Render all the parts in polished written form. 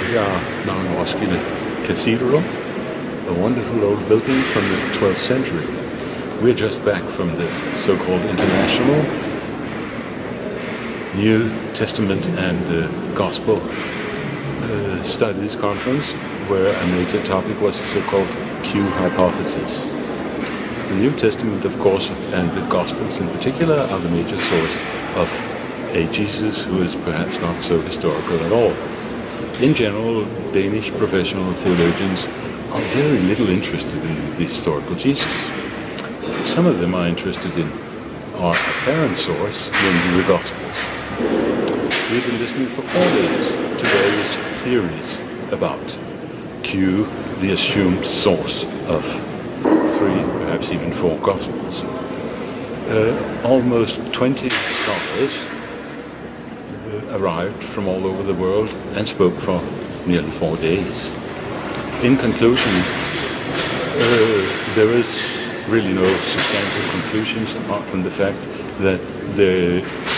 We are now in Roskilde Cathedral, a wonderful old building from the 12th century. We're just back from the so-called International New Testament and Gospel Studies Conference, where a major topic was the so-called Q hypothesis. The New Testament, of course, and the Gospels in particular, are the major source of a Jesus who is perhaps not so historical at all. In general, Danish professional theologians are very little interested in the historical Jesus. Some of them are interested in our apparent source, namely the Gospels. We've been listening for 4 days to various theories about Q, the assumed source of 3, perhaps even 4 Gospels. Almost 20 scholars arrived from all over the world and spoke for nearly 4 days. In conclusion, there is really no substantial conclusions apart from the fact that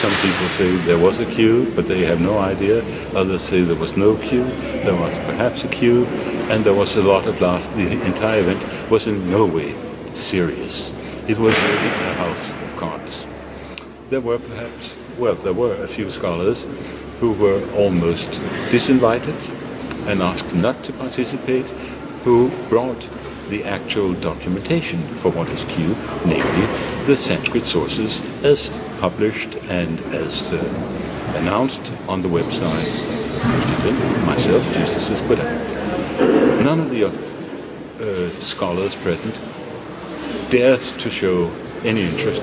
some people say there was a Q, but they have no idea. Others say there was no Q, there was perhaps a Q, and there was a lot of laughter. The entire event was in no way serious. It was really a house of cards. There were a few scholars who were almost disinvited and asked not to participate, who brought the actual documentation for what is Q, namely the Sanskrit sources as published and as announced on the website. Myself, Jesus is Buddha. None of the scholars present dared to show any interest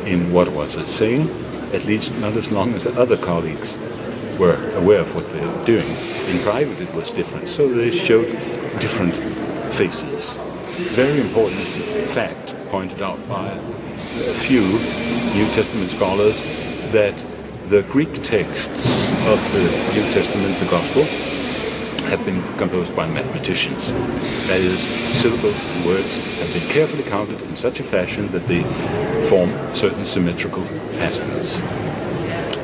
in what was saying, at least not as long as other colleagues were aware of what they were doing. In private it was different, so they showed different faces. Very important is the fact pointed out by a few New Testament scholars that the Greek texts of the New Testament, the Gospels, have been composed by mathematicians. That is, syllables and words have been carefully counted in such a fashion that they form certain symmetrical patterns.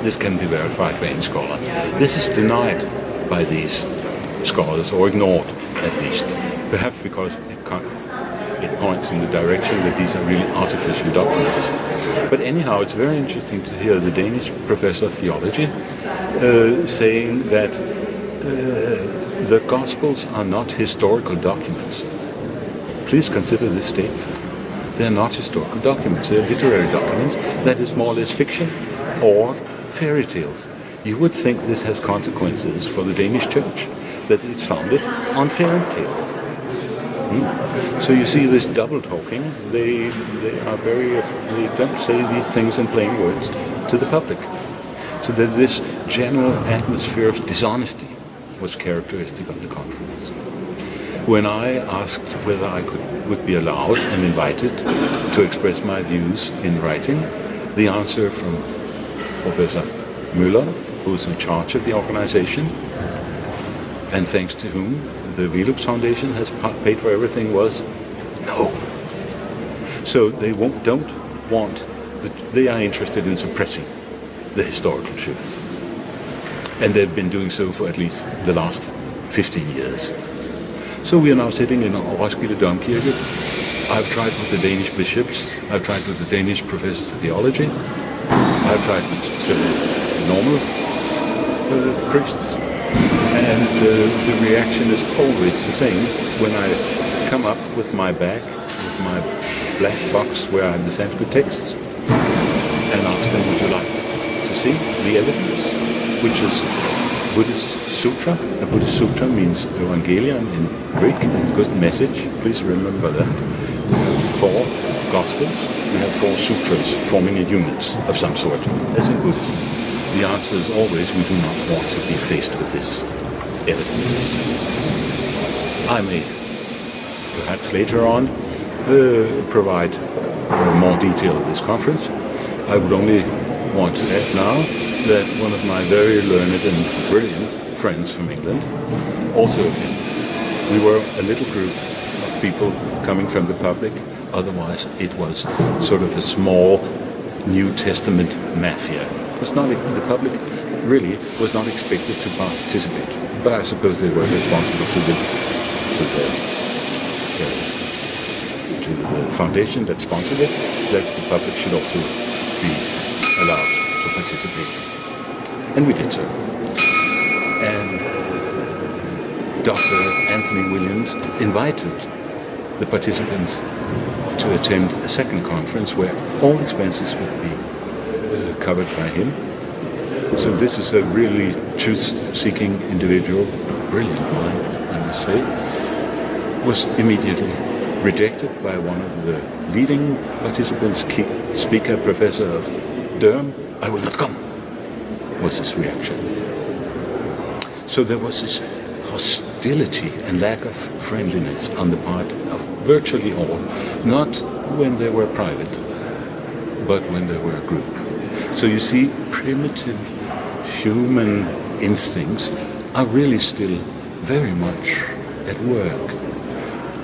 This can be verified by any scholar. This is denied by these scholars, or ignored at least, perhaps because it points in the direction that these are really artificial documents. But anyhow, it's very interesting to hear the Danish professor of theology saying that the Gospels are not historical documents. Please consider this statement. They're not historical documents. They're literary documents. That is more or less fiction or fairy tales. You would think this has consequences for the Danish church, that it's founded on fairy tales. So you see this double talking. They don't say these things in plain words to the public. So that this general atmosphere of dishonesty was characteristic of the conference. When I asked whether I would be allowed and invited to express my views in writing, the answer from Professor Müller, who is in charge of the organization, and thanks to whom the Velux Foundation has paid for everything, was no. So they they are interested in suppressing the historical truth. And they've been doing so for at least the last 15 years. So we are now sitting in Roskilde Domkirke. I've tried with the Danish bishops, I've tried with the Danish professors of theology, I've tried with several normal priests, and the reaction is always the same when I come up with my bag, with my black box where I have the Sanskrit texts, and ask them, would you like to see the evidence, which is Buddhist sutra. A Buddhist sutra means Evangelion in Greek, good message, please remember that. 4 Gospels, we have 4 sutras forming a unit of some sort, as in Buddhism. The answer is always, we do not want to be faced with this evidence. I may, perhaps later on, provide more detail at this conference. I would only want to add now that one of my very learned and brilliant friends from England also attended. We were a little group of people coming from the public. Otherwise, it was sort of a small New Testament mafia. It was not, the public really was not expected to participate. but I suppose they were responsible to the foundation that sponsored it, that the public should also be allowed to participate. And we did so. And Dr. Anthony Williams invited the participants to attend a second conference where all expenses would be covered by him. So this is a really truth-seeking individual, brilliant mind, I must say, was immediately rejected by one of the leading participants, speaker, professor of Durham. "I will not come," was his reaction. So there was this hostility and lack of friendliness on the part of virtually all, not when they were private, but when they were a group. So you see, primitive human instincts are really still very much at work,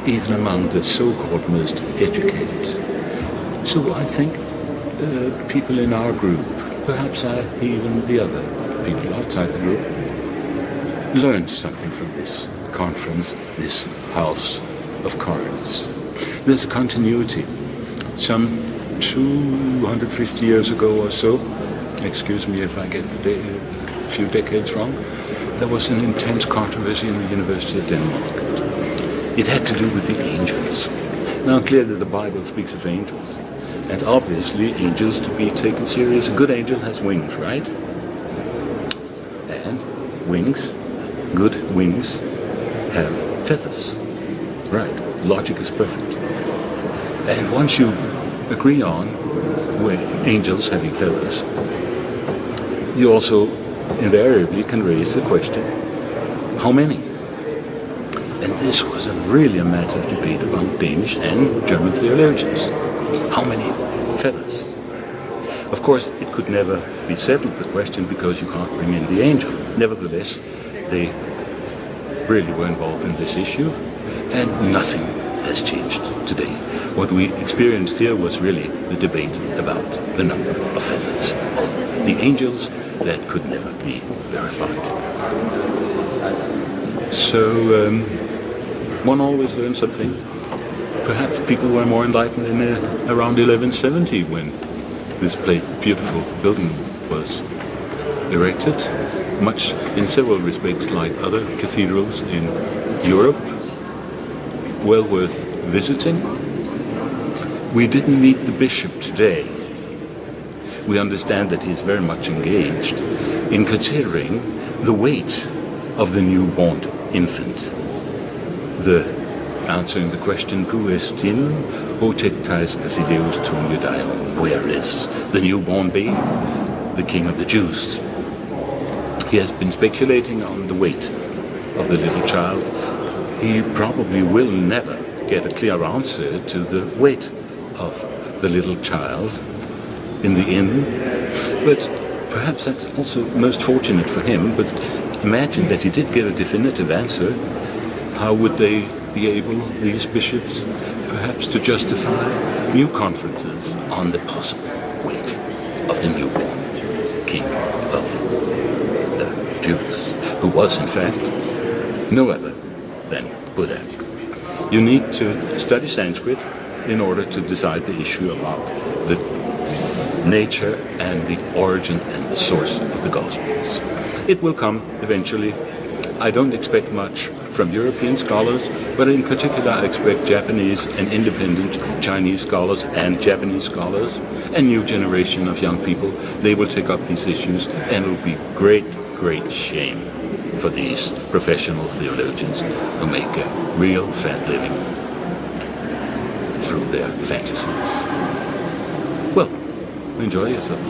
even among the so-called most educated. So I think people in our group, perhaps even the other people outside the group, learned something from this conference, this house of cards. There's a continuity. Some 250 years ago or so, excuse me if I get a few decades wrong, there was an intense controversy in the University of Denmark. It had to do with the angels. Now clearly the Bible speaks of angels, and obviously angels to be taken serious. A good angel has wings, right? And wings, good wings, have feathers. Right, logic is perfect. And once you agree on with angels having feathers, you also invariably can raise the question, how many? And this was really a matter of debate among Danish and German theologians. How many feathers? Of course, it could never be settled, the question, because you can't bring in the angel. Nevertheless, they really were involved in this issue, and nothing has changed today. What we experienced here was really the debate about the number of feathers of the angels that could never be verified. So one always learns something. Perhaps people were more enlightened in around 1170 when this beautiful building was erected, much in several respects like other cathedrals in Europe, well worth visiting. We didn't meet the bishop today. We understand that he is very much engaged in considering the weight of the newborn infant. Answering the question, "Who estin hotektais basileus tum Judaeum?" Where is the newborn babe, the king of the Jews? He has been speculating on the weight of the little child. He probably will never get a clear answer to the weight of the little child in the end. But perhaps that's also most fortunate for him. But imagine that he did get a definitive answer. How would they be able, these bishops, perhaps to justify new conferences on the possible weight of the newborn king of the Jews, who was in fact no other than Buddha? You need to study Sanskrit in order to decide the issue about the nature and the origin and the source of the Gospels. It will come eventually. I don't expect much from European scholars, but in particular I expect Japanese and independent Chinese scholars and Japanese scholars, a new generation of young people. They will take up these issues, and it will be great shame for these professional theologians who make a real fat living through their fantasies. Well, enjoy yourself.